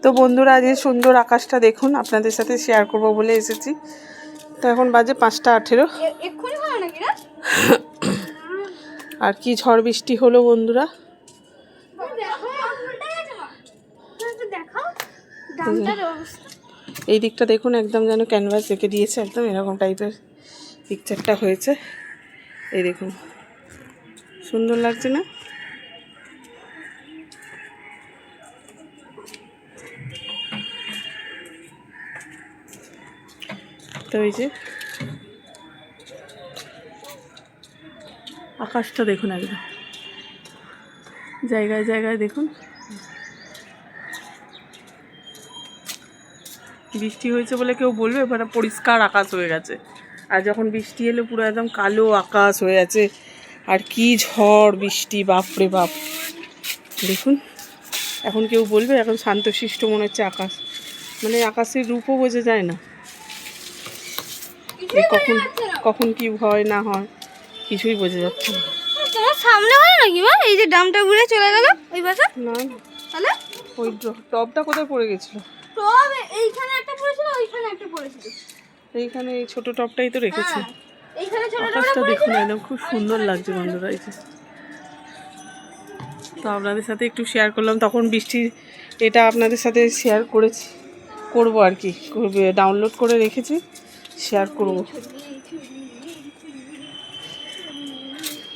তো বন্ধুরা আজ এই সুন্দর আকাশটা দেখুন, আপনাদের সাথে শেয়ার করব বলে এসেছি। তো এখন বাজে 5:18। আর কি ঝড় বৃষ্টি হলো বন্ধুরা। এই দিকটা দেখুন, একদম যেন ক্যানভাস রেখে দিয়েছে, একদম এরকম টাইপের পিকচারটা হয়েছে। এই দেখুন, সুন্দর লাগছে না? তো এই যে আকাশটা দেখুন, একদম জায়গায় জায়গায় দেখুন বৃষ্টি হয়েছে বলে কেউ বলবে মানে পরিষ্কার আকাশ হয়ে গেছে, আর যখন বৃষ্টি এলো পুরো একদম কালো আকাশ হয়ে আছে। আর কি ঝড় বৃষ্টি, বাপরে বাপ। দেখুন এখন কেউ বলবে এখন শান্তশিষ্ট মনে হচ্ছে আকাশ, মানে আকাশের রূপও বোঝা যায় না, কখন কখন কি হয় না হয় কিছুই বোঝা যাচ্ছে না। তোমার সামনে হলো নাকি মা? এই যে ডামটা ঘুরে চলে গেল ওই পাশে। না তাহলে ওই টবটা কোথায় পড়ে গেছিল? টব এইখানে একটা পড়েছিল, ওইখানে একটা পড়েছিল। এইখানে এই ছোট টবটাই তো রেখেছি। এইখানে ছোট আকাশটা দেখুন একদম খুব সুন্দর লাগছে বন্ধুরা। এই যে তো আপনাদের সাথে একটু শেয়ার করলাম, তখন বৃষ্টির এটা আপনাদের সাথে শেয়ার করবো আর কি, ডাউনলোড করে রেখেছি, শেয়ার করব।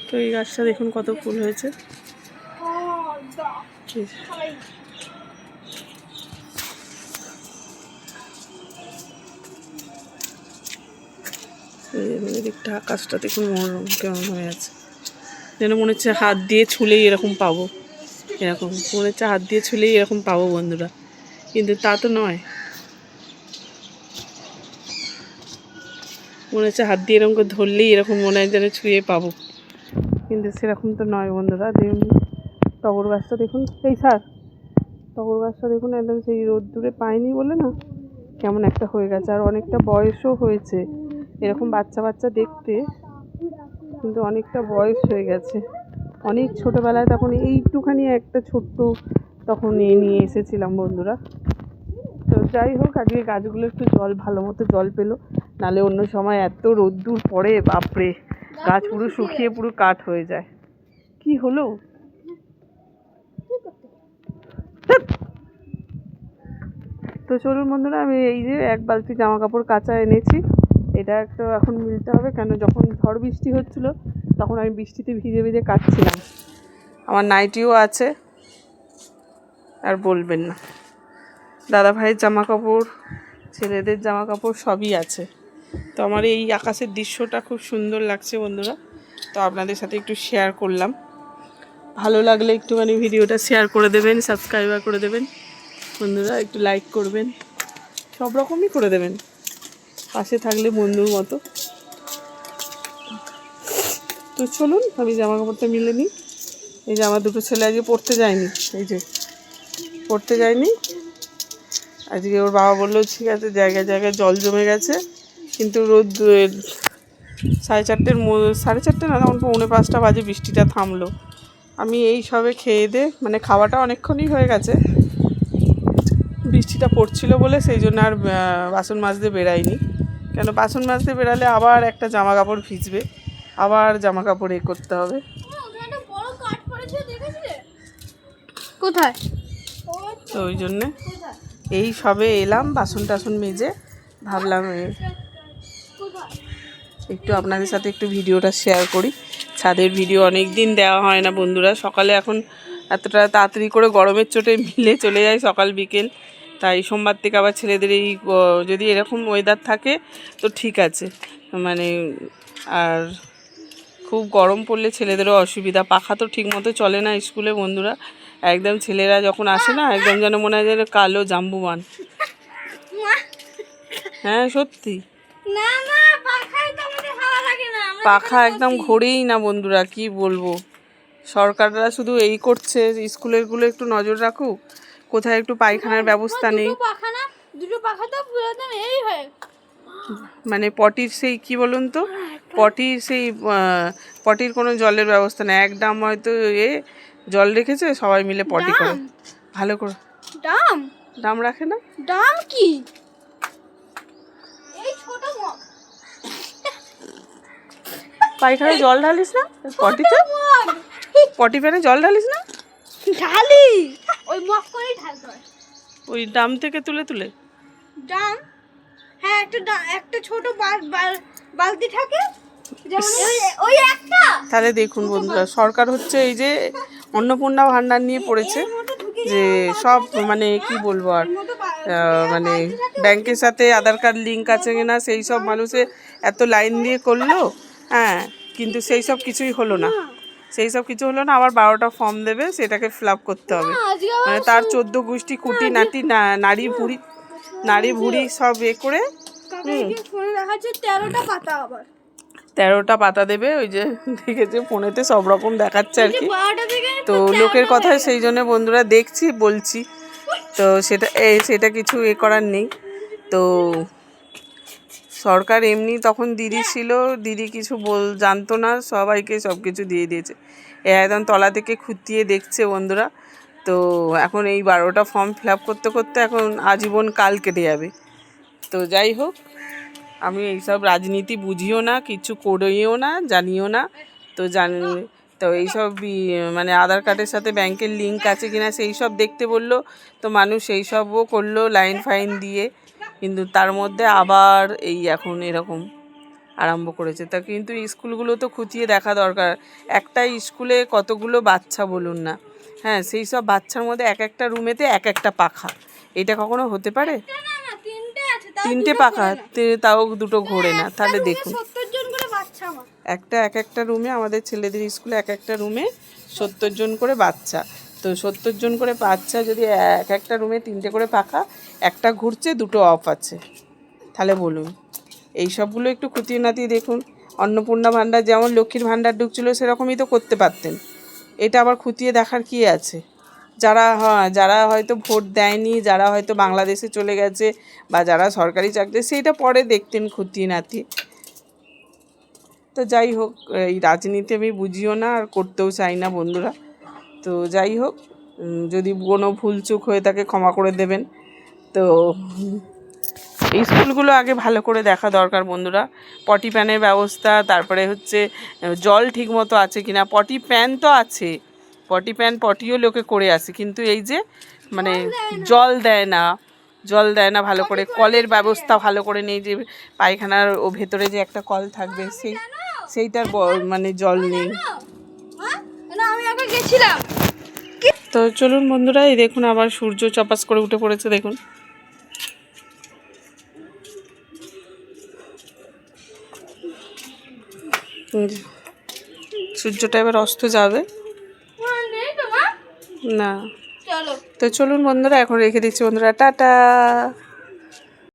তো এই গাছটা দেখুন কত ফুল হয়েছে। এদিকটা আকাশটা দেখুন মনোরম কেমন হয়ে আছে, যেন মনে হচ্ছে হাত দিয়ে ছুলেই এরকম পাবো, এরকম মনে হচ্ছে হাত দিয়ে ছুলেই এরকম পাবো বন্ধুরা, কিন্তু তা তো নয়। মনে হচ্ছে হাত দিয়ে এরকম করে ধরলেই এরকম মনে হয় যেন ছুঁয়ে পাবো, কিন্তু সেরকম তো নয় বন্ধুরা। দেখুন টগর গাছটা দেখুন, এই টগর গাছটা দেখুন একদম সেই রোদ্দুরে পায়নি বলে না কেমন একটা হয়ে গেছে, আর অনেকটা বয়সও হয়েছে, এরকম বাচ্চা বাচ্চা দেখতে, কিন্তু অনেকটা বয়স হয়ে গেছে। অনেক ছোটোবেলায় তখন এইটুখানি একটা ছোট্ট তখন নিয়ে এসেছিলাম বন্ধুরা। তো যাই হোক, আজকে গাছগুলো একটু ভালো মতো জল পেলো, নালে অন্য সময় এত রোদ্দুর পড়ে বাপরে, গাছ পুরো শুকিয়ে পুরো কাঠ হয়ে যায়। কি হলো? তো চলুন বন্ধুরা, আমি এই যে 1 বালতি জামা কাপড় কাচা এনেছি, এটা একটা এখন মিলতে হবে, কেন যখন ঝড় বৃষ্টি হচ্ছিল তখন আমি বৃষ্টিতে ভিজে ভিজে কাচছিলাম। আমার নাইটিও আছে, আর বলবেন না, দাদা ভাইয়ের জামা কাপড়, ছেলেদের জামা কাপড় সবই আছে। তো আমার এই আকাশের দৃশ্যটা খুব সুন্দর লাগছে বন্ধুরা, তো আপনাদের সাথে একটু শেয়ার করলাম। ভালো লাগলে একটুখানি ভিডিওটা শেয়ার করে দেবেন, সাবস্ক্রাইবার করে দেবেন বন্ধুরা, একটু লাইক করবেন, সব রকমই করে দেবেন, পাশে থাকলে বন্ধুর মতো। তো চলুন আমি জামা কাপড়টা মিলে নিই। এই যে আমার দুটো ছেলে আজকে পড়তে যায়নি, এই যে পড়তে যায়নি আজকে, ওর বাবা বললো ঠিক আছে জায়গায় জায়গায় জল জমে গেছে, কিন্তু রোদ 4:30 না, তখন 4:45 বাজে বৃষ্টিটা থামলো। আমি এই সবে খেয়ে দে, মানে খাওয়াটা অনেকক্ষণই হয়ে গেছে, বৃষ্টিটা পড়ছিল বলে সেই জন্য আর বাসন মাজতে বেরাইনি, কেন বাসন মাজতে বেরালে আবার একটা জামা কাপড় ভিজবে, আবার জামা কাপড় করতে হবে। কোথায়? তো ওই জন্যে এই সবে এলাম বাসন টাসন মেজে, ভাবলাম একটু আপনাদের সাথে একটু ভিডিওটা শেয়ার করি। ছাদের ভিডিও অনেক দিন দেওয়া হয় না বন্ধুরা, সকালে এখন এতটা তাড়াতাড়ি করে গরমের চোটে মিলে চলে যায় সকাল বিকেল, তাই সোমবার থেকে আবার ছেলেদের এই যদি এরকম ওয়েদার থাকে তো ঠিক আছে, মানে আর খুব গরম পড়লে ছেলেদেরও অসুবিধা, পাখা তো ঠিক মতো চলে না স্কুলে বন্ধুরা, একদম ছেলেরা যখন আসে না একদম যেন মনে হয় যেন কালো জাম্বুমান। হ্যাঁ সত্যি, পাখা একদম ঘোরেই না বন্ধুরা, কি বলবো। সরকাররা শুধু এই করছে, স্কুলেরগুলো একটু নজর রাখুক, কোথায় একটু পায়খানার ব্যবস্থা নেই, দুটো পাখা তো এই হয়, মানে পটির সেই কি বলুন তো পটির সেই পটির কোনো জলের ব্যবস্থা নেই, এক ডাম হয়তো জল রেখেছে, সবাই মিলে পটি করে ভালো করে। ডাম ডাম রাখে না? ডাম কি এই ছোট মগ পায়খানায় জল ঢালিস না পটিতে? পটি প্যানে জল ঢালিস না? ঢালি ওই মগ করেই ঢালতে হয় ওই ডাম থেকে তুলে তুলে। ডাম হ্যাঁ একটা ছোট বালতি থাকে যেমন ওই একটা। তাহলে দেখুন বন্ধুরা, সরকার হচ্ছে এই যে অন্নপূর্ণা ভান্ডার নিয়ে পড়েছে, যে সব মানে কি বলবো আর, মানে ব্যাংকের সাথে আধার কার্ড লিঙ্ক আছে কিনা সেই সব মানুষে এত লাইন দিয়ে করলো, হ্যাঁ, কিন্তু সেই সব কিছুই হলো না, সেই সব কিছু হলো না। আবার 12টা ফর্ম দেবে, সেটাকে ফিল আপ করতে হবে, মানে তার 14 গোষ্ঠী খুঁটি নাটি নারী ভুড়ি সব করে 13টা পাতা আবার 13টা পাতা দেবে। ওই যে দেখেছে ফোনেতে সব রকম দেখাচ্ছে আর কি, 12টা থেকে তো লোকের কথায় সেই জন্য বন্ধুরা দেখছি বলছি, তো সেটা কিছু করার নেই। তো সরকার এমনি তখন দিদি ছিল, দিদি কিছু জানতো না, সবাইকে সব কিছু দিয়ে দিয়েছে, একদম তলা থেকে খুঁটিয়ে দেখছে বন্ধুরা। তো এখন এই 12টা ফর্ম ফিল আপ করতে করতে এখন আজীবন কাল কেটে যাবে। তো যাই হোক, আমি এইসব রাজনীতি বুঝিও না, কিছু করিও না, জানিও না। তো এইসব মানে আধার কার্ডের সাথে ব্যাংকের লিঙ্ক আছে কিনা সেই সব দেখতে বললো, তো মানুষ সেই সবও করলো লাইন ফাইন দিয়ে, কিন্তু তার মধ্যে আবার এই এখন এরকম আরম্ভ করেছে। তা কিন্তু স্কুলগুলো তো খুঁটিয়ে দেখা দরকার, একটা স্কুলে কতগুলো বাচ্চা বলুন না, হ্যাঁ, সেই সব বাচ্চার মধ্যে এক একটা রুমেতে এক একটা পাখা, এটা কখনো হতে পারে? 3টে পাখা, তাও 2টো ঘোরে না, তাহলে দেখুন এক একটা রুমে, আমাদের ছেলেদের স্কুলে এক একটা রুমে 70 জন করে বাচ্চা, তো 70 জন করে বাচ্চা যদি এক একটা রুমে 3টে করে পাখা, একটা ঘুরছে 2টো অফ আছে, তাহলে বলুন এই সবগুলো একটু খুঁটিয়ে নাতিয়ে দেখুন। অন্নপূর্ণা ভাণ্ডার যেমন লক্ষ্মীর ভাণ্ডার ঢুকছিল সেরকমই তো করতে পারতেন, এটা আবার খুঁটিয়ে দেখার কি আছে? যারা হয়তো ভোট দেয়নি, যারা হয়তো বাংলাদেশে চলে গেছে, বা যারা সরকারি চাকরি, সেইটা পরে দেখতেন খুঁটিয়ে নাতিয়ে। তো যাই হোক, এই রাজনীতি আমি বুঝিও না আর করতেও চাই না বন্ধুরা। তো যাই হোক, যদি কোনো ভুলচুক হয়ে থাকে ক্ষমা করে দেবেন। তো এই স্কুলগুলো আগে ভালো করে দেখা দরকার বন্ধুরা, পটি প্যানের ব্যবস্থা, তারপরে হচ্ছে জল ঠিকমতো আছে কিনা, পটি প্যান তো আছে, পটিও লোকে করে আসে, কিন্তু এই যে মানে জল দেয় না ভালো করে, কলের ব্যবস্থা ভালো করে নেই, যে পায়খানার ভেতরে যে একটা কল থাকবে সেইটার মানে জল নেই। তো চলুন বন্ধুরা, এই দেখুন আবার সূর্য চপাস করে উঠে পড়েছে, দেখুন সূর্যটা এবার অস্ত যাবে না। তো চলুন বন্ধুরা, এখন রেখে দিচ্ছি বন্ধুরা, টাটা।